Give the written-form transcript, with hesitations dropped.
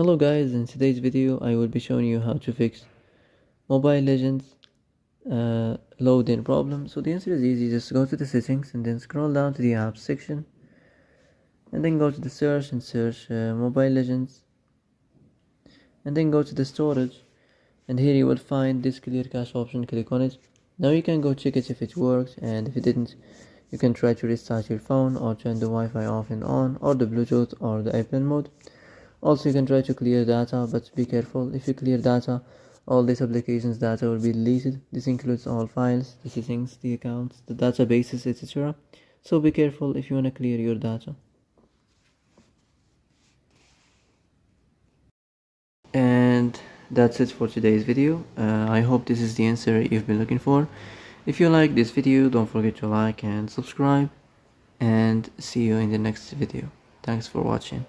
Hello guys, in today's video I will be showing you how to fix Mobile Legends load-in problem. So the answer is easy. Just go to the settings and then scroll down to the apps section and then go to the search and search Mobile Legends and then go to the storage, and here you will find this clear cache option. Click on it. Now you can go check it if it works, and if it didn't you can try to restart your phone or turn the Wi-Fi off and on, or the Bluetooth or the airplane mode. Also, you can try to clear data, but be careful. If you clear data, all these applications data will be deleted. This includes all files, the settings, the accounts, the databases, etc. So be careful if you want to clear your data. And that's it for today's video. I hope this is the answer you've been looking for. If you like this video, don't forget to like and subscribe, and see you in the next video. Thanks for watching.